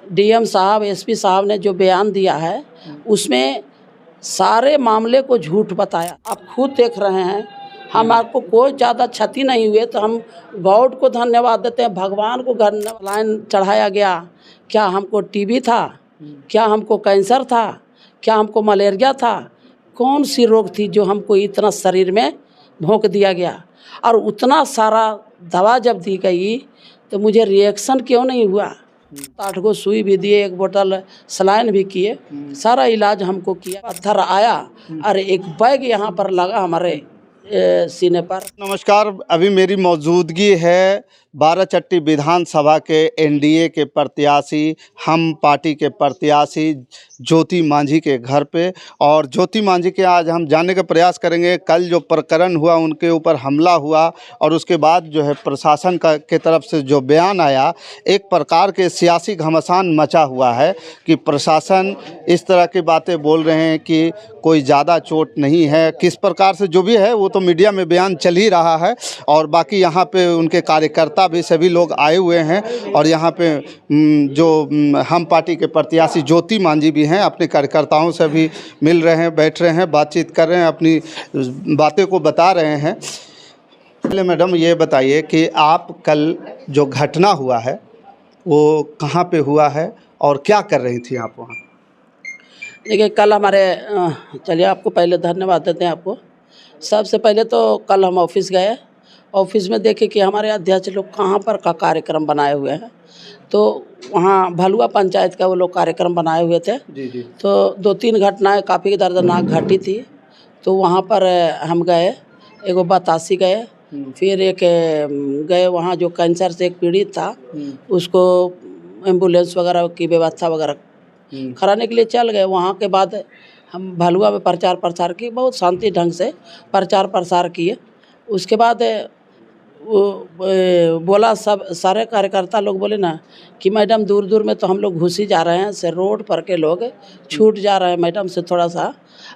DM साहब, SP साहब ने जो बयान दिया है उसमें सारे मामले को झूठ बताया। आप खुद देख रहे हैं, हम आपको कोई ज़्यादा क्षति नहीं हुए तो हम गॉड को धन्यवाद देते हैं, भगवान को लाइन चढ़ाया गया। क्या हमको टीबी था, क्या हमको कैंसर था, क्या हमको मलेरिया था, कौन सी रोग थी जो हमको इतना शरीर में भोंक दिया गया। और उतना सारा दवा जब दी गई तो मुझे रिएक्शन क्यों नहीं हुआ। 8 गो सुई भी दिए, 1 बोतल सलाइन भी किए, सारा इलाज हमको किया। पत्थर आया और एक बैग यहाँ पर लगा हमारे सीने पर। नमस्कार, अभी मेरी मौजूदगी है बाराचट्टी विधानसभा के एनडीए के प्रत्याशी, हम पार्टी के प्रत्याशी ज्योति मांझी के घर पे। और ज्योति मांझी के आज हम जानने का प्रयास करेंगे, कल जो प्रकरण हुआ, उनके ऊपर हमला हुआ और उसके बाद जो है प्रशासन के तरफ से जो बयान आया, एक प्रकार के सियासी घमासान मचा हुआ है कि प्रशासन इस तरह की बातें बोल रहे हैं कि कोई ज़्यादा चोट नहीं है। किस प्रकार से जो भी है वो तो मीडिया में बयान चल ही रहा है। और बाकी यहाँ पे उनके कार्यकर्ता भी सभी लोग आए हुए हैं और यहाँ पे जो हम पार्टी के प्रत्याशी ज्योति मांझी भी हैं, अपने कार्यकर्ताओं से भी मिल रहे हैं, बैठ रहे हैं, बातचीत कर रहे हैं, अपनी बातें को बता रहे हैं। पहले मैडम ये बताइए कि आप कल जो घटना हुआ है वो कहाँ पे हुआ है और क्या कर रही थी आप वहाँ? देखिए, कल हमारे चलिए आपको पहले धन्यवाद देते हैं आपको। सबसे पहले तो कल हम ऑफिस गए, ऑफिस में देखे कि हमारे अध्यक्ष लोग कहाँ पर का कार्यक्रम बनाए हुए हैं। तो वहाँ भलुआ पंचायत का वो लोग कार्यक्रम बनाए हुए थे। जी। तो 2-3 घटनाएं काफ़ी दर्दनाक घटी थी। तो वहाँ पर हम गए, एगो बतासी गए, फिर एक गए वहाँ जो कैंसर से एक पीड़ित था, उसको एम्बुलेंस वगैरह की व्यवस्था वगैरह कराने के लिए चल गए। वहाँ के बाद हम भलुआ में प्रचार प्रसार किए, बहुत शांति ढंग से प्रचार प्रसार किए। उसके बाद वो बोला, सब सारे कार्यकर्ता लोग बोले ना कि मैडम दूर दूर में तो हम लोग घुस ही जा रहे हैं, से रोड पर के लोग छूट जा रहे हैं, मैडम से थोड़ा सा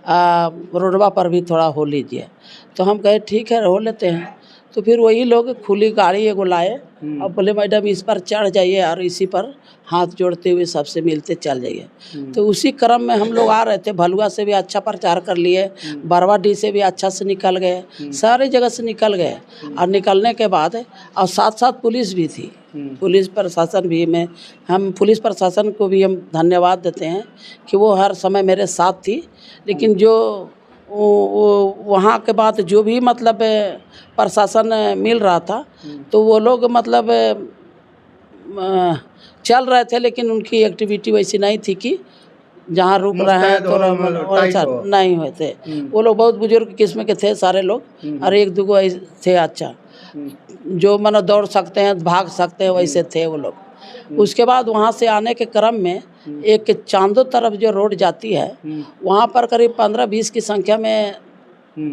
रोडवा पर भी थोड़ा हो लीजिए। तो हम कहे ठीक है, हो लेते हैं। तो फिर वही लोग खुली गाड़ी एगो लाए और बोले मैडम इस पर चढ़ जाइए और इसी पर हाथ जोड़ते हुए सबसे मिलते चल जाइए। तो उसी क्रम में हम लोग आ रहे थे, भलुआ से भी अच्छा प्रचार कर लिए, बरवाडीह से भी अच्छा से निकल गए, सारी जगह से निकल गए। और निकलने के बाद और साथ साथ पुलिस भी थी, पुलिस प्रशासन भी में हम पुलिस प्रशासन को भी हम धन्यवाद देते हैं कि वो हर समय मेरे साथ थी। लेकिन जो वहाँ के बाद जो भी मतलब प्रशासन मिल रहा था तो वो लोग मतलब चल रहे थे, लेकिन उनकी एक्टिविटी वैसी नहीं थी कि जहाँ रुक रहे हैं तो अच्छा नहीं हुए थे। वो लोग बहुत बुजुर्ग किस्म के थे सारे लोग, और 1-2 थे अच्छा जो मानो दौड़ सकते हैं, भाग सकते हैं, वैसे थे वो लोग। उसके बाद वहाँ से आने के क्रम में एक चांदो तरफ जो रोड जाती है, वहाँ पर करीब 15-20 की संख्या में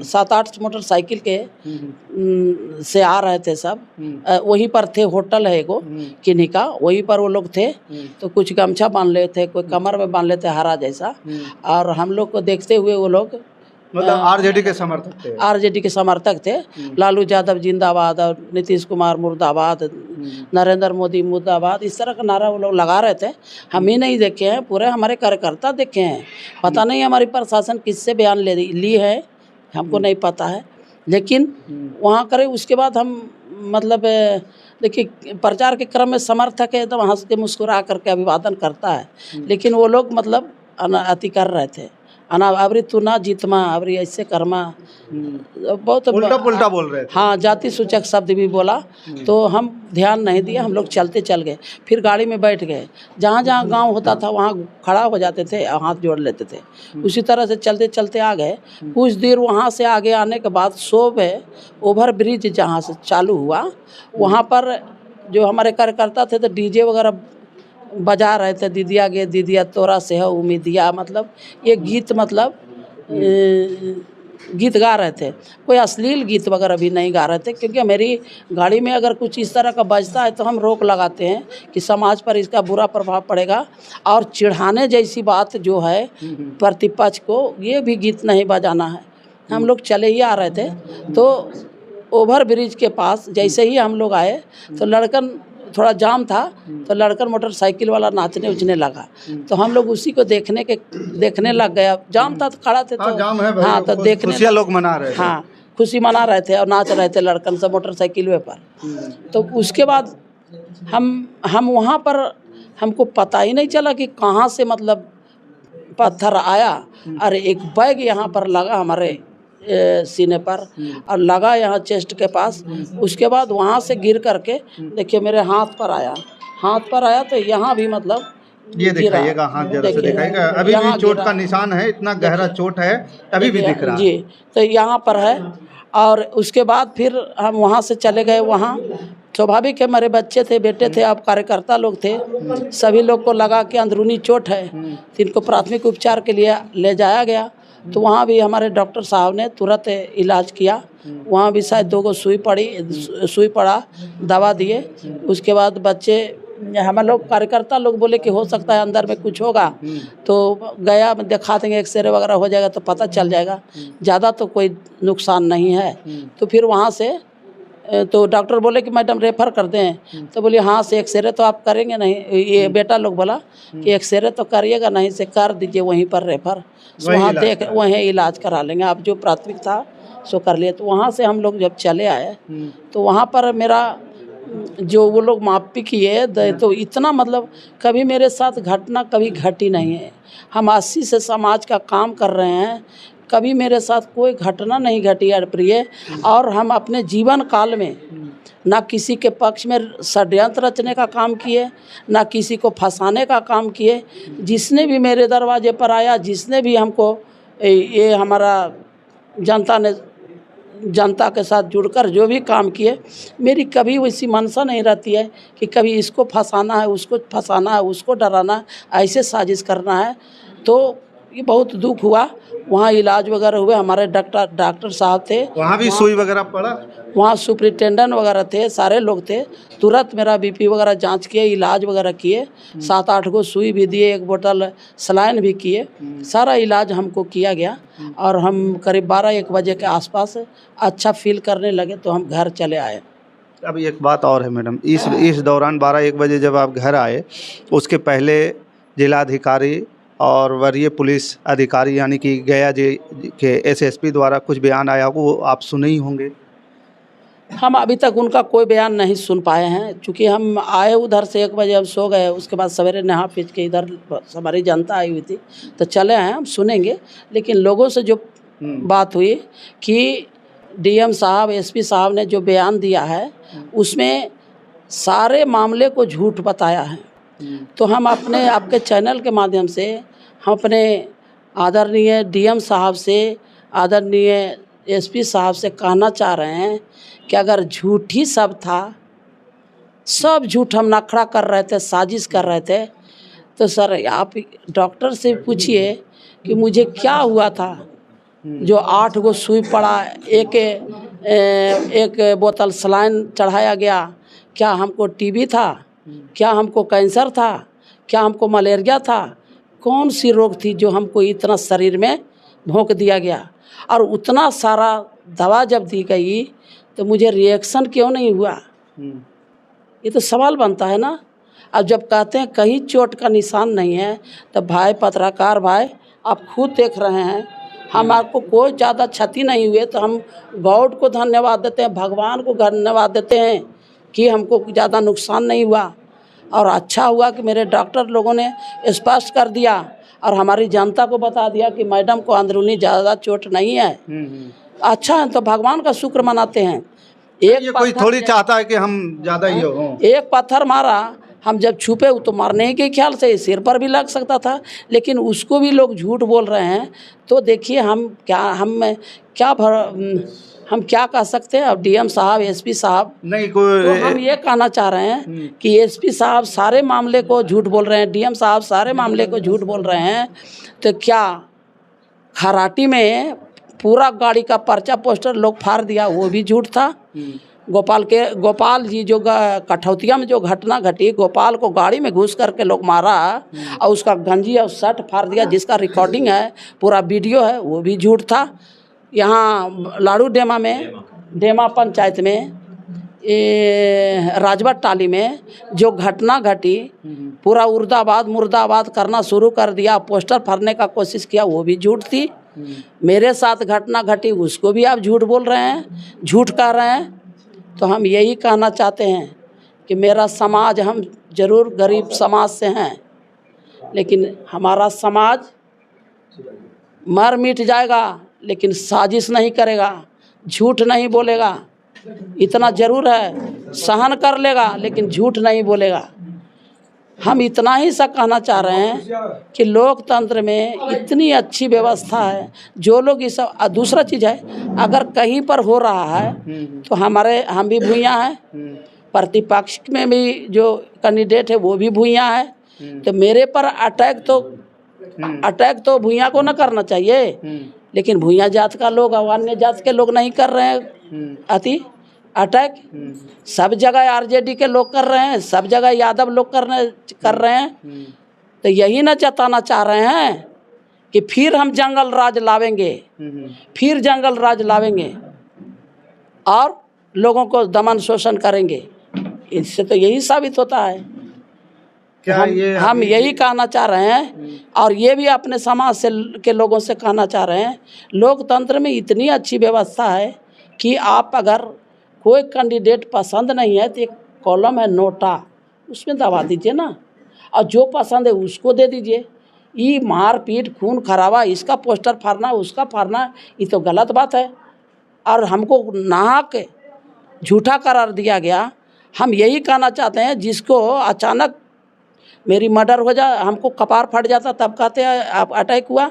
7-8 मोटरसाइकिल के से आ रहे थे सब। वहीं पर थे, होटल है एगो किन्हीं का, वहीं पर वो लोग थे। तो कुछ गमछा बांध ले थे, कोई कमर में बांध लेते हरा जैसा। और हम लोग को देखते हुए वो लोग मतलब आरजेडी के समर्थक थे। आरजेडी के समर्थक थे। लालू यादव जिंदाबाद और नीतीश कुमार मुर्दाबाद, नरेंद्र मोदी मुर्दाबाद, इस तरह का नारा वो लोग लगा रहे थे। हम ही नहीं देखे हैं, पूरे हमारे कार्यकर्ता देखे हैं। पता नहीं हमारी प्रशासन किससे बयान ली है, हमको नहीं पता है। लेकिन वहाँ करे उसके बाद हम मतलब देखिए प्रचार के क्रम में समर्थक है एकदम हंस के मुस्कुरा करके अभिवादन करता है, लेकिन वो लोग मतलब अति कर रहे थे, अबरी तू ना जीतमा, अबरी ऐसे कर्मा, बहुत उल्टा पुल्टा बोल रहे थे। हाँ, जाति सूचक शब्द भी बोला। तो हम ध्यान नहीं दिए, हम लोग चलते चल गए। फिर गाड़ी में बैठ गए, जहाँ जहाँ गांव होता था वहाँ खड़ा हो जाते थे और हाथ जोड़ लेते थे। उसी तरह से चलते चलते आ गए। कुछ देर वहाँ से आगे आने के बाद सोबे ओवर ब्रिज जहाँ से चालू हुआ, वहाँ पर जो हमारे कार्यकर्ता थे तो डीजे वगैरह बजा रहे थे, दीदिया गे दीदिया तोरा से है उम्मीदिया, मतलब ये गीत मतलब गीत गा रहे थे। कोई अश्लील गीत वगैरह भी नहीं गा रहे थे, क्योंकि मेरी गाड़ी में अगर कुछ इस तरह का बजता है तो हम रोक लगाते हैं कि समाज पर इसका बुरा प्रभाव पड़ेगा। और चिढ़ाने जैसी बात जो है प्रतिपक्ष को, ये भी गीत नहीं बजाना है। हम लोग चले ही आ रहे थे, तो ओवर ब्रिज के पास जैसे ही हम लोग आए तो लड़कन थोड़ा जाम था तो लड़कन मोटरसाइकिल वाला नाचने उचने लगा, तो हम लोग उसी को देखने लग गए। अब जाम था तो खड़ा थे तो जाम है भाई, हाँ, तो देखने खुशियाँ लोग मना रहे थे। हाँ, खुशी मना रहे थे और नाच रहे थे लड़कन सब मोटरसाइकिल पर। तो उसके बाद हम वहाँ पर हमको पता ही नहीं चला कि कहाँ से मतलब पत्थर आया। अरे एक बैग यहाँ पर लगा हमारे सीने पर और लगा यहाँ चेस्ट के पास। उसके बाद वहाँ से गिर करके देखिए मेरे हाथ पर आया तो यहाँ भी मतलब ये दिखाइएगा, हाथ जरा से दिखाइएगा। अभी भी चोट का निशान है, इतना गहरा चोट है, अभी भी दिख रहा है जी। तो यहाँ पर है और उसके बाद फिर हम वहाँ से चले गए। वहाँ स्वाभाविक है, मेरे बच्चे थे, बेटे थे, अब कार्यकर्ता लोग थे, सभी लोग को लगा कि अंदरूनी चोट है, तो इनको प्राथमिक उपचार के लिए ले जाया गया। तो वहाँ भी हमारे डॉक्टर साहब ने तुरंत इलाज किया। वहाँ भी शायद 2 सुई पड़ा, दवा दिए। उसके बाद बच्चे हम लोग कार्यकर्ता लोग बोले कि हो सकता है अंदर में कुछ होगा, तो गया दिखा देंगे, एक्सरे वगैरह हो जाएगा तो पता चल जाएगा, ज़्यादा तो कोई नुकसान नहीं है। तो फिर वहाँ से तो डॉक्टर बोले कि मैडम रेफ़र कर दें, तो बोली हाँ से एक्सरे तो आप करेंगे नहीं, ये बेटा लोग बोला कि एक्सरे तो करिएगा नहीं, से कर दीजिए वहीं पर रेफ़र, वहाँ वहीं इलाज करा लेंगे, आप जो प्राथमिक था सो कर लिए। तो वहाँ से हम लोग जब चले आए तो वहाँ पर मेरा जो वो लोग मापी किए तो इतना मतलब कभी मेरे साथ घटना कभी घटी नहीं है। हम 80 से समाज का काम कर रहे हैं, कभी मेरे साथ कोई घटना नहीं घटी है प्रिय। और हम अपने जीवन काल में ना किसी के पक्ष में षड्यंत्र रचने का काम किए, ना किसी को फंसाने का काम किए। जिसने भी मेरे दरवाजे पर आया, जिसने भी हमको ये हमारा जनता के साथ जुड़कर जो भी काम किए, मेरी कभी वैसी मनसा नहीं रहती है कि कभी इसको फंसाना है, उसको फंसाना है, उसको डराना है, ऐसे साजिश करना है। तो ये बहुत दुख हुआ। वहाँ इलाज वगैरह हुए, हमारे डॉक्टर साहब थे, वहाँ भी सुई वगैरह पड़ा, वहाँ सुपरिटेंडेंट वगैरह थे, सारे लोग थे। तुरंत मेरा बीपी वगैरह जांच किए, इलाज वगैरह किए, 7-8 को सुई भी दिए, 1 बोतल सलाइन भी किए, सारा इलाज हमको किया गया। और हम करीब 12-1 बजे के आसपास अच्छा फील करने लगे तो हम घर चले आए। अब एक बात और है मैडम, इस दौरान 12-1 बजे जब आप घर आए, उसके पहले जिलाधिकारी और वरीय पुलिस अधिकारी यानी कि गया जी के एसएसपी द्वारा कुछ बयान आया, वो आप सुने ही होंगे। हम अभी तक उनका कोई बयान नहीं सुन पाए हैं, क्योंकि हम आए उधर से 1 बजे, हम सो गए। उसके बाद सवेरे नहा पीट के इधर हमारी जनता आई हुई थी तो चले आए। हम सुनेंगे, लेकिन लोगों से जो बात हुई कि डीएम साहब, एसपी साहब ने जो बयान दिया है उसमें सारे मामले को झूठ बताया है। तो हम अपने आपके चैनल के माध्यम से हम अपने आदरणीय डीएम साहब से, आदरणीय एसपी साहब से कहना चाह रहे हैं कि अगर झूठ ही सब था, सब झूठ हम नखरा कर रहे थे, साजिश कर रहे थे, तो सर आप डॉक्टर से पूछिए कि मुझे क्या हुआ था जो 8 गो सुई पड़ा, एक बोतल सलाइन चढ़ाया गया। क्या हमको टीबी था? क्या हमको कैंसर था? क्या हमको मलेरिया था? कौन सी रोग थी जो हमको इतना शरीर में भोंक दिया गया? और उतना सारा दवा जब दी गई तो मुझे रिएक्शन क्यों नहीं हुआ? ये तो सवाल बनता है ना। अब जब कहते हैं कहीं चोट का निशान नहीं है, तो भाई पत्रकार भाई आप खुद देख रहे हैं, हम आपको कोई ज़्यादा क्षति नहीं हुए तो हम गॉड को धन्यवाद देते हैं, भगवान को धन्यवाद देते हैं कि हमको ज़्यादा नुकसान नहीं हुआ। और अच्छा हुआ कि मेरे डॉक्टर लोगों ने स्पष्ट कर दिया और हमारी जनता को बता दिया कि मैडम को अंदरूनी ज़्यादा चोट नहीं है। अच्छा है, तो भगवान का शुक्र मनाते हैं। ये कोई थोड़ी चाहता है कि हम ज़्यादा ही हो। एक पत्थर मारा, हम जब छुपे तो मारने के ख्याल से सिर पर भी लग सकता था, लेकिन उसको भी लोग झूठ बोल रहे हैं। तो देखिए हम क्या कह सकते हैं। अब डीएम साहब, एसपी साहब नहीं कोई, तो हम ये कहना चाह रहे हैं कि एसपी साहब सारे मामले को झूठ बोल रहे हैं, डीएम साहब सारे मामले को झूठ बोल रहे हैं। तो क्या खराटी में पूरा गाड़ी का पर्चा पोस्टर लोग फाड़ दिया, वो भी झूठ था। गोपाल जी जो कठौतिया में जो घटना घटी, गोपाल को गाड़ी में घुस करके लोग मारा और उसका गंजी और शर्ट फाड़ दिया, जिसका रिकॉर्डिंग है, पूरा वीडियो है, वो भी झूठ था। यहाँ लाड़ू डेमा पंचायत में राजभट टाली में जो घटना घटी, पूरा मुर्दाबाद करना शुरू कर दिया, पोस्टर फाड़ने का कोशिश किया, वो भी झूठ थी। मेरे साथ घटना घटी उसको भी आप झूठ बोल रहे हैं, झूठ कह रहे हैं। तो हम यही कहना चाहते हैं कि मेरा समाज, हम जरूर गरीब समाज से हैं, लेकिन हमारा समाज मर मिट जाएगा, लेकिन साजिश नहीं करेगा, झूठ नहीं बोलेगा। इतना जरूर है, सहन कर लेगा लेकिन झूठ नहीं बोलेगा। हम इतना ही सा कहना चाह रहे हैं कि लोकतंत्र में इतनी अच्छी व्यवस्था है, जो लोग इस दूसरा चीज़ है, अगर कहीं पर हो रहा है तो हम भी भूइयाँ हैं, प्रतिपक्ष में भी जो कैंडिडेट है वो भी भूइयाँ है। तो मेरे पर अटैक तो भूइयाँ को न करना चाहिए, लेकिन भूइयाँ जात का लोग और अन्य जात के लोग नहीं कर रहे हैं अटैक। सब जगह आरजेडी के लोग कर रहे हैं, सब जगह यादव लोग कर रहे हैं। तो यही न जताना चाह रहे हैं कि फिर हम जंगल राज लावेंगे, और लोगों को दमन शोषण करेंगे। इससे तो यही साबित होता है। हम यही कहना चाह रहे हैं, और ये भी अपने समाज के लोगों से कहना चाह रहे हैं, लोकतंत्र में इतनी अच्छी व्यवस्था है कि आप अगर कोई कैंडिडेट पसंद नहीं है तो एक कॉलम है नोटा, उसमें दबा दीजिए ना, और जो पसंद है उसको दे दीजिए। ये मारपीट, खून खराबा, इसका पोस्टर फाड़ना, उसका फाड़ना, ये तो गलत बात है, और हमको नाहक झूठा करार दिया गया। हम यही कहना चाहते हैं, जिसको अचानक मेरी मर्डर हो जाए, हमको कपार फट जाता तब कहते हैं आप अटैक हुआ,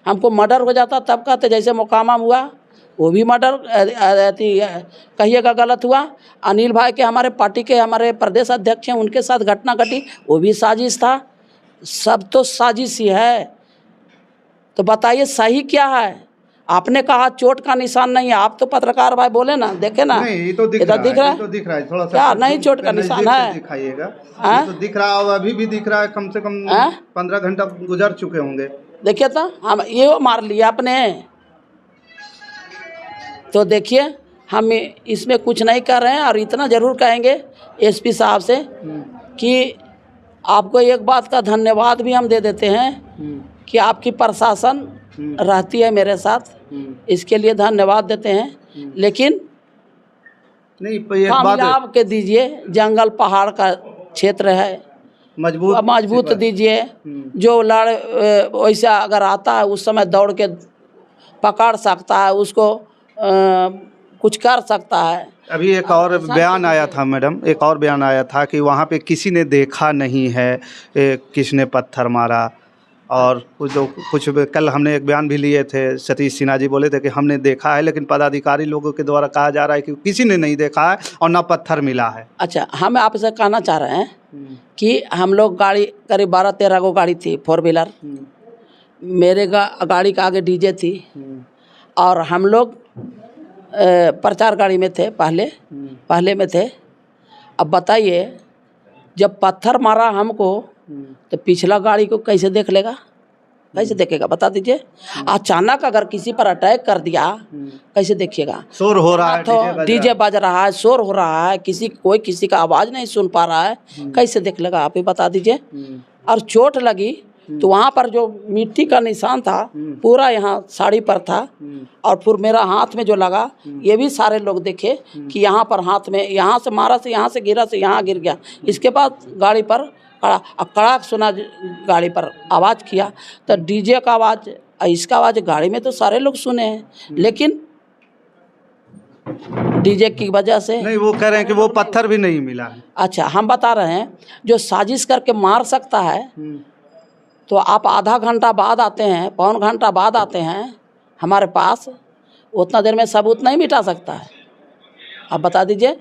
हमको मर्डर हो जाता तब कहते, जैसे मोकामा हुआ वो भी मर्डर कहिएगा गलत हुआ। अनिल भाई के, हमारे पार्टी के, हमारे प्रदेश अध्यक्ष हैं, उनके साथ घटना घटी, वो भी साजिश था। सब तो साजिश ही है। तो बताइए सही क्या है? आपने कहा चोट का निशान नहीं है, आप तो पत्रकार भाई बोले ना, देखे ना, नहीं, तो दिख रहा है थोड़ा सा, क्या नहीं चोट का निशान है? दिखाइएगा, तो दिख रहा है, अभी भी दिख रहा है, कम से कम 15 घंटा गुजर चुके होंगे। देखिए तो हम ये मार लिया आपने, तो देखिए हम इसमें कुछ नहीं कर रहे हैं। और इतना ज़रूर कहेंगे एसपी साहब से कि आपको एक बात का धन्यवाद भी हम दे देते हैं कि आपकी प्रशासन रहती है मेरे साथ, इसके लिए धन्यवाद देते हैं। लेकिन नहीं, कामयाब के दीजिए, जंगल पहाड़ का क्षेत्र है, मजबूत दीजिए। जो वैसा अगर आता है उस समय दौड़ के पकड़ सकता है, उसको कुछ कर सकता है। अभी एक और बयान आया था मैडम, एक और बयान आया था कि वहाँ पे किसी ने देखा नहीं है किसने पत्थर मारा, और कुछ कल हमने एक बयान भी लिए थे, सतीश सिन्हा जी बोले थे कि हमने देखा है, लेकिन पदाधिकारी लोगों के द्वारा कहा जा रहा है कि किसी ने नहीं देखा है और ना पत्थर मिला है। अच्छा, हम आपसे कहना चाह रहे हैं कि हम लोग गाड़ी करीब 12-13 गो गाड़ी थी, 4 व्हीलर। मेरे गाड़ी का आगे डीजे थी, और हम लोग प्रचार गाड़ी में थे, पहले में थे। अब बताइए, जब पत्थर मारा हमको तो पिछला गाड़ी को कैसे देख लेगा, कैसे देखेगा, बता दीजिए। अचानक अगर किसी पर अटैक कर दिया कैसे देखिएगा? शोर हो रहा है, तो डीजे बज रहा है, शोर हो रहा है, कोई किसी का आवाज़ नहीं सुन पा रहा है, कैसे देख लेगा? आप ही बता दीजिए। और चोट लगी तो वहाँ पर जो मिट्टी का निशान था पूरा यहाँ साड़ी पर था, और फिर मेरा हाथ में जो लगा, ये भी सारे लोग देखे कि यहाँ पर हाथ में, यहाँ से मारा से यहाँ से गिरा से यहाँ गिर गया। इसके बाद गाड़ी पर कड़ाक सुना, गाड़ी पर आवाज़ किया, तो डीजे का आवाज़, इसका आवाज़ गाड़ी में तो सारे लोग सुने हैं, लेकिन डीजे की वजह से नहीं। वो कह रहे हैं कि वो पत्थर भी नहीं मिला है। अच्छा, हम बता रहे हैं, जो साजिश करके मार सकता है तो आप आधा घंटा बाद आते हैं, पौन घंटा बाद आते हैं हमारे पास, उतना देर में सबूत नहीं मिटा सकता है। आप बता दीजिए,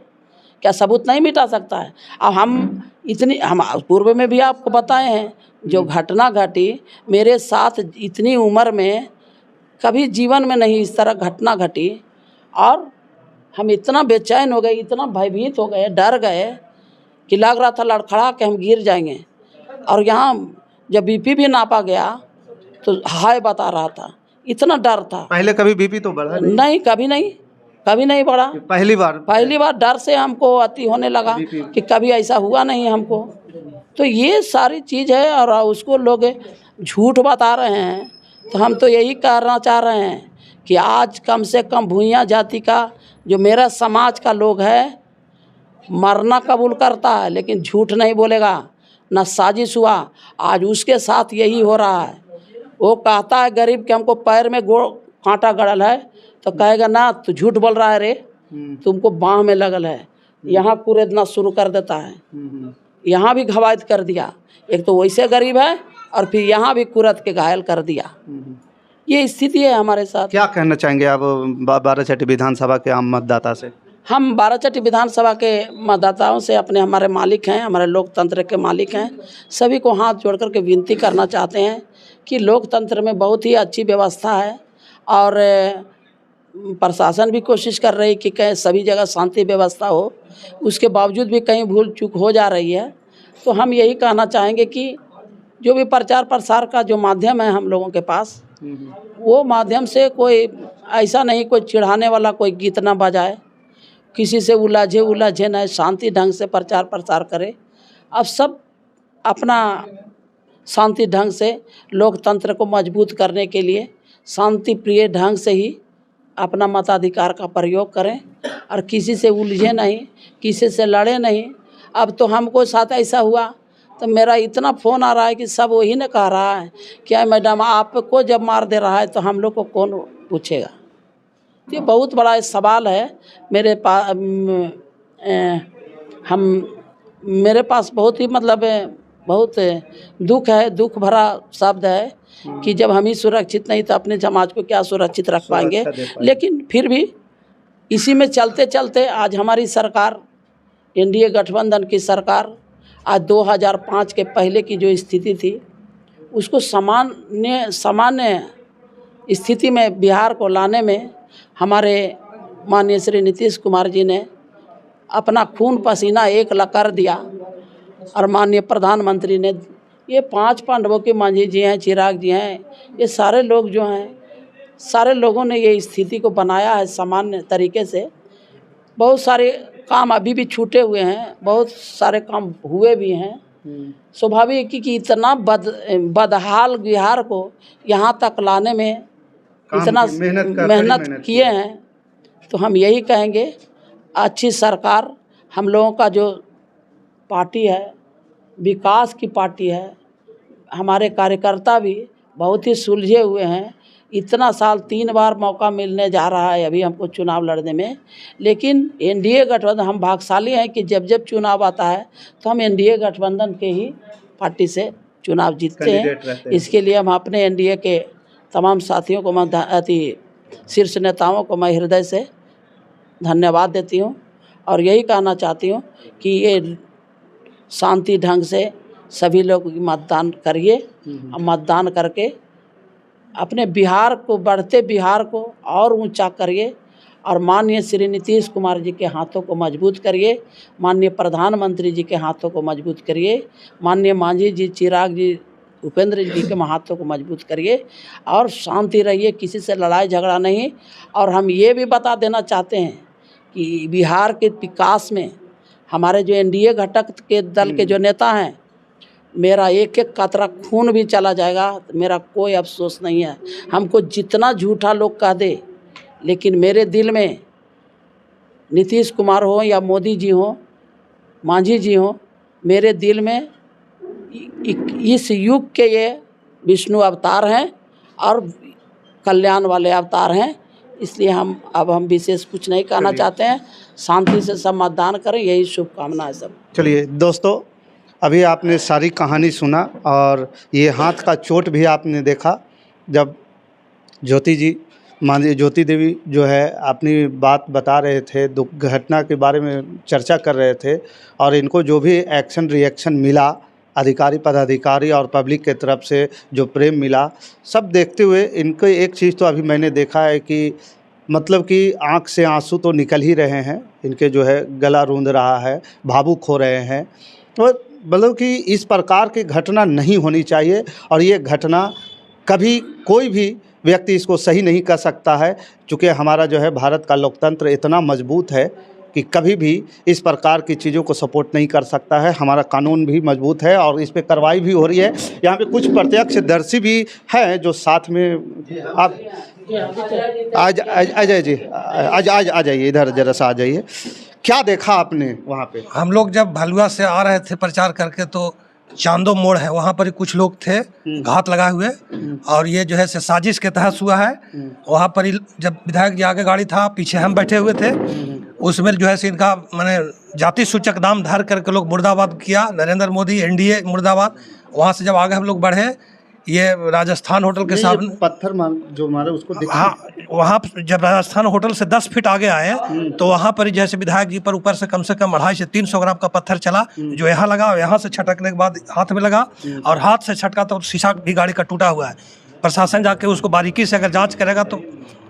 क्या सबूत नहीं मिटा सकता है? अब हम पूर्व में भी आपको बताए हैं, जो घटना घटी मेरे साथ, इतनी उम्र में कभी जीवन में नहीं इस तरह घटना घटी, और हम इतना बेचैन हो गए, इतना भयभीत हो गए, डर गए कि लग रहा था लड़खड़ा के हम गिर जाएंगे। और यहाँ जब बीपी भी नापा गया तो हाई बता रहा था, इतना डर था। पहले कभी बीपी तो बढ़ा नहीं, कभी नहीं, कभी नहीं बढ़ा। पहली बार डर से हमको अति होने लगा कि कभी ऐसा हुआ नहीं हमको। तो ये सारी चीज़ है और उसको लोग झूठ बता रहे हैं। तो हम तो यही कहना चाह रहे हैं कि आज कम से कम भूइयाँ जाति का जो मेरा समाज का लोग है मरना कबूल करता है, लेकिन झूठ नहीं बोलेगा, ना साजिश हुआ। आज उसके साथ यही हो रहा है। वो कहता है गरीब कि हमको पैर में कांटा गड़ल है, तो कहेगा ना तू झूठ बोल रहा है रे, तुमको बाँह में लगल है। यहाँ कुरेदना शुरू कर देता है, यहाँ भी घवायत कर दिया। एक तो वैसे गरीब है और फिर यहाँ भी कुरत के घायल कर दिया। ये स्थिति है हमारे साथ। क्या कहना चाहेंगे आप बाराचट्टी विधानसभा के आम मतदाता से? हम बाराचट्टी विधानसभा के मतदाताओं से हमारे मालिक हैं, हमारे लोकतंत्र के मालिक हैं, सभी को हाथ जोड़ कर के विनती करना चाहते हैं कि लोकतंत्र में बहुत ही अच्छी व्यवस्था है और प्रशासन भी कोशिश कर रही कि कहीं सभी जगह शांति व्यवस्था हो। उसके बावजूद भी कहीं भूल चूक हो जा रही है। तो हम यही कहना चाहेंगे कि जो भी प्रचार प्रसार का जो माध्यम है हम लोगों के पास, वो माध्यम से कोई ऐसा नहीं कोई चिढ़ाने वाला कोई गीत ना बजाए, किसी से उलझे न, शांति ढंग से प्रचार प्रसार करे। अब सब अपना शांति ढंग से लोकतंत्र को मजबूत करने के लिए शांति प्रिय ढंग से ही अपना मताधिकार का प्रयोग करें और किसी से उलझे नहीं, किसी से लड़े नहीं। अब तो हमको साथ ऐसा हुआ तो मेरा इतना फ़ोन आ रहा है कि सब वही ने कह रहा है क्या मैडम आपको जब मार दे रहा है तो हम लोग को कौन पूछेगा। ये बहुत बड़ा सवाल है मेरे पास। मेरे पास बहुत ही मतलब बहुत दुख है, दुख भरा शब्द है कि जब हम ही सुरक्षित नहीं तो अपने समाज को क्या सुरक्षित रख पाएंगे। लेकिन फिर भी इसी में चलते चलते आज हमारी सरकार, एनडीए गठबंधन की सरकार, आज 2005 के पहले की जो स्थिति थी उसको सामान्य स्थिति में बिहार को लाने में हमारे माननीय श्री नीतीश कुमार जी ने अपना खून पसीना एक कर दिया और माननीय प्रधानमंत्री ने ये 5 पांडवों के मांझी जी हैं, चिराग जी हैं, ये सारे लोग जो हैं, सारे लोगों ने ये स्थिति को बनाया है सामान्य तरीके से। बहुत सारे काम अभी भी छूटे हुए हैं, बहुत सारे काम हुए भी हैं। स्वाभाविक कि इतना बदहाल बिहार को यहाँ तक लाने में इतना मेहनत किए हैं। तो हम यही कहेंगे अच्छी सरकार, हम लोगों का जो पार्टी है विकास की पार्टी है, हमारे कार्यकर्ता भी बहुत ही सुलझे हुए हैं। इतना साल 3 बार मौका मिलने जा रहा है अभी हमको चुनाव लड़ने में, लेकिन एनडीए गठबंधन हम भाग्यशाली हैं कि जब जब चुनाव आता है तो हम एनडीए गठबंधन के ही पार्टी से चुनाव जीतते हैं। इसके लिए हम अपने एनडीए के तमाम साथियों को शीर्ष नेताओं को मैं हृदय से धन्यवाद देती हूँ और यही कहना चाहती हूँ कि ये शांति ढंग से सभी लोग मतदान करिए और मतदान करके अपने बिहार को, बढ़ते बिहार को और ऊंचा करिए और माननीय श्री नीतीश कुमार जी के हाथों को मजबूत करिए, माननीय प्रधानमंत्री जी के हाथों को मजबूत करिए, माननीय मांझी जी, चिराग जी, उपेंद्र जी के हाथों को मजबूत करिए और शांति रहिए, किसी से लड़ाई झगड़ा नहीं। और हम ये भी बता देना चाहते हैं कि बिहार के विकास में हमारे जो एनडीए घटक के दल के जो नेता हैं, मेरा एक एक कतरा खून भी चला जाएगा तो मेरा कोई अफसोस नहीं है। हमको जितना झूठा लोग कह दे, लेकिन मेरे दिल में नीतीश कुमार हो या मोदी जी हो, मांझी जी हो, मेरे दिल में इस युग के ये विष्णु अवतार हैं और कल्याण वाले अवतार हैं। इसलिए हम विशेष कुछ नहीं कहना चाहते हैं। शांति से सब मतदान करें, यही शुभकामना है सब। चलिए दोस्तों, अभी आपने सारी कहानी सुना और ये हाथ का चोट भी आपने देखा। जब ज्योति देवी जो है अपनी बात बता रहे थे, दुख घटना के बारे में चर्चा कर रहे थे और इनको जो भी एक्शन रिएक्शन मिला अधिकारी पदाधिकारी और पब्लिक के तरफ से जो प्रेम मिला, सब देखते हुए इनको एक चीज़ तो अभी मैंने देखा है कि मतलब कि आँख से आंसू तो निकल ही रहे हैं, इनके जो है गला रूंध रहा है, भावुक हो रहे हैं। तो मतलब कि इस प्रकार की घटना नहीं होनी चाहिए और ये घटना कभी कोई भी व्यक्ति इसको सही नहीं कर सकता है, चूँकि हमारा जो है भारत का लोकतंत्र इतना मजबूत है कि कभी भी इस प्रकार की चीज़ों को सपोर्ट नहीं कर सकता है। हमारा कानून भी मजबूत है और इस पे कार्रवाई भी हो रही है। यहाँ पे कुछ प्रत्यक्षदर्शी भी हैं जो साथ में आप आज अजय जी आ जाइए, इधर जरा सा आ जाइए। क्या देखा आपने वहाँ पे? हम लोग जब भलुआ से आ रहे थे प्रचार करके तो चांदो मोड़ है, वहाँ पर कुछ लोग थे घात लगाए हुए, और ये जो है साजिश के तहत हुआ है। वहाँ पर जब विधायक जी आगे गाड़ी था, पीछे हम बैठे हुए थे, उसमें जो है इनका मैंने जाति सूचक नाम धार करके लोग मुर्दाबाद किया, नरेंद्र मोदी, एनडीए मुर्दाबाद। वहाँ से जब आगे हम लोग बढ़े, ये राजस्थान होटल के सामने पत्थर जो मारे उसको हाँ, वहाँ जब राजस्थान होटल से 10 फीट आगे आए तो वहाँ पर जैसे विधायक जी पर ऊपर से कम 250 से 300 ग्राम का पत्थर चला, जो यहाँ लगा और यहाँ से छटकने के बाद हाथ में लगा, और हाथ से छटका तो शीशा भी गाड़ी का टूटा हुआ है। प्रशासन जाके उसको बारीकी से अगर जांच करेगा तो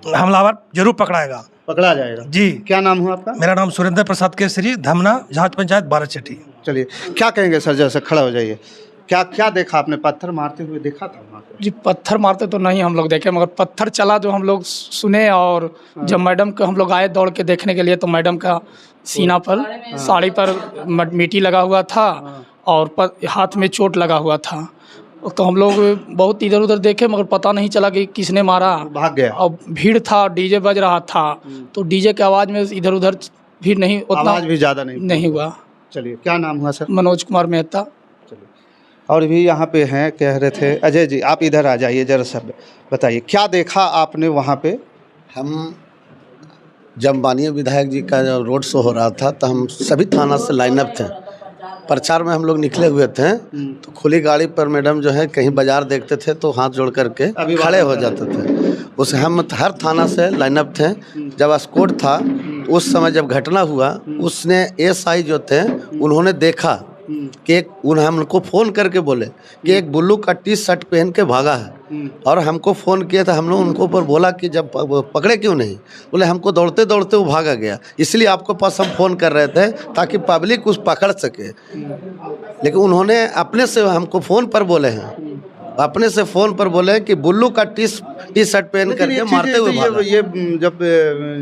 हमलावर जरूर पकड़ा जाएगा जी। क्या नाम हुआ आपका? मेरा नाम सुरेंद्र प्रसाद केसरी, धमना, जहाज पंचायत, बाराचट्टी। चलिए, क्या कहेंगे सर? जैसे खड़ा हो जाइए। क्या देखा आपने? पत्थर मारते हुए देखा था वहाँ पे? जी, पत्थर मारते तो नहीं हम लोग देखे, मगर पत्थर चला जो हम लोग सुने। और जब मैडम को हम लोग आए दौड़ के देखने के लिए तो मैडम का सीना पर, साड़ी पर मिट्टी लगा हुआ था और हाथ में चोट लगा हुआ था। तो हम लोग बहुत इधर उधर देखे मगर पता नहीं चला कि किसने मारा। भाग गया। और भीड़ था, डीजे बज रहा था, तो डीजे के आवाज़ में इधर उधर भीड़ नहीं, उतना आवाज़ भी ज़्यादा नहीं हुआ। चलिए, क्या नाम हुआ सर? मनोज कुमार मेहता। और भी यहाँ पे हैं, कह रहे थे। अजय जी, आप इधर आ जाइए जरा सब बताइए, क्या देखा आपने वहाँ पे? हम जब माननीय विधायक जी का जब रोड शो हो रहा था तो हम सभी थाना से लाइनअप थे, प्रचार में हम लोग निकले हुए थे। तो खुली गाड़ी पर मैडम जो है कहीं बाजार देखते थे तो हाथ जोड़ करके खड़े हो जाते थे। उस हम हर थाना से लाइनअप थे। जब स्कोट था उस समय जब घटना हुआ, उसने एसआई जो थे उन्होंने देखा कि हमको फ़ोन करके बोले कि एक ब्लू का टी शर्ट पहन के भागा है, और हमको फ़ोन किया था। हम लोग उनको ऊपर बोला कि जब पकड़े क्यों नहीं? बोले हमको दौड़ते दौड़ते वो भागा गया, इसलिए आपको पास हम फ़ोन कर रहे थे ताकि पब्लिक उस पकड़ सके। लेकिन उन्होंने अपने से हमको फ़ोन पर बोले हैं, अपने से फ़ोन पर बोले कि बुल्लू का टी शर्ट पहन करके मारते हुए भागा। ये जब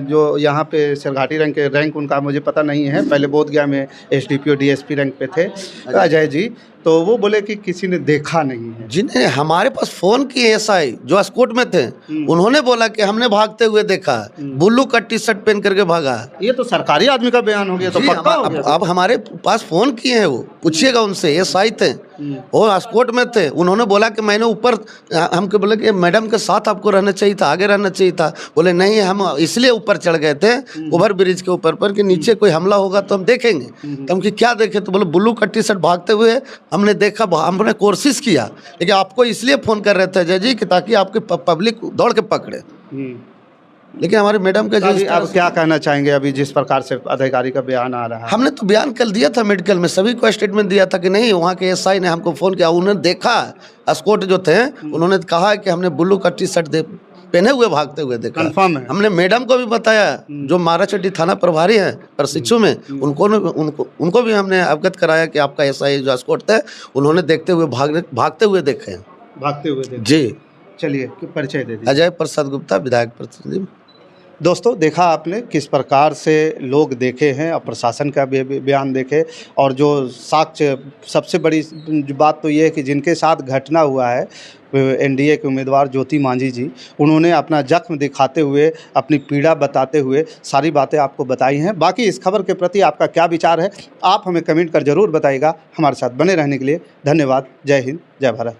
जो यहाँ पे सरघाटी रैंक उनका मुझे पता नहीं है, पहले बोधगया में एसडीपीओ डीएसपी रैंक पे थे अजय जी, तो वो बोले कि किसी ने देखा नहीं है। जिन्हें हमारे पास फ़ोन किए एसआई जो स्कोट में थे, उन्होंने बोला कि हमने भागते हुए देखा, बुल्लू का टी शर्ट पहन करके भागा। ये तो सरकारी आदमी का बयान हो गया, तो पक्का हो गया। अब हमारे पास फ़ोन किए हैं, वो पूछिएगा उनसे, एसआई थे, वो स्कोट में थे। उन्होंने बोला कि मैंने ऊपर, हमको बोले कि मैडम के साथ आपको रहना चाहिए था, आगे रहना चाहिए था। बोले नहीं, हम इसलिए ऊपर चढ़ गए थे ओवर ब्रिज के ऊपर पर कि नीचे कोई हमला होगा तो हम देखेंगे। तो हम कि क्या देखे? तो बोले ब्लू का टी शर्ट भागते हुए हमने देखा। हमने कोशिश किया, लेकिन आपको इसलिए फ़ोन कर रहे थे अजय जी कि ताकि आपकी पब्लिक दौड़ के पकड़े। लेकिन हमारे मैडम का जो आप क्या कहना चाहेंगे अभी जिस प्रकार से अधिकारी का बयान आ रहा है? हमने तो बयान कल दिया था मेडिकल में, सभी को स्टेटमेंट दिया था कि नहीं, वहाँ के एसआई ने हमको फ़ोन किया, उन्होंने देखा, स्कोट जो थे उन्होंने कहा कि हमने ब्लू का टी शर्ट पहने हुए भागते हुए देखा। कंफर्म है? हमने मैडम को भी बताया, जो बाराचट्टी थाना प्रभारी हैं प्रशिक्षु में, उनको भी हमने अवगत कराया कि आपका एसआई जो स्कोट थे उन्होंने देखते हुए भागते हुए देखे हैं। भागते हुए देखे जी। चलिए, परिचय दे दीजिए। अजय प्रसाद गुप्ता, विधायक प्रतिनिधि। दोस्तों, देखा आपने किस प्रकार से लोग देखे हैं और प्रशासन का भी बयान देखे, और जो साक्ष्य, सबसे बड़ी बात तो ये है कि जिनके साथ घटना हुआ है एनडीए के उम्मीदवार ज्योति मांझी जी, उन्होंने अपना जख्म दिखाते हुए, अपनी पीड़ा बताते हुए सारी बातें आपको बताई हैं। बाकी इस खबर के प्रति आपका क्या विचार है, आप हमें कमेंट कर ज़रूर बताइएगा। हमारे साथ बने रहने के लिए धन्यवाद। जय हिंद, जय भारत।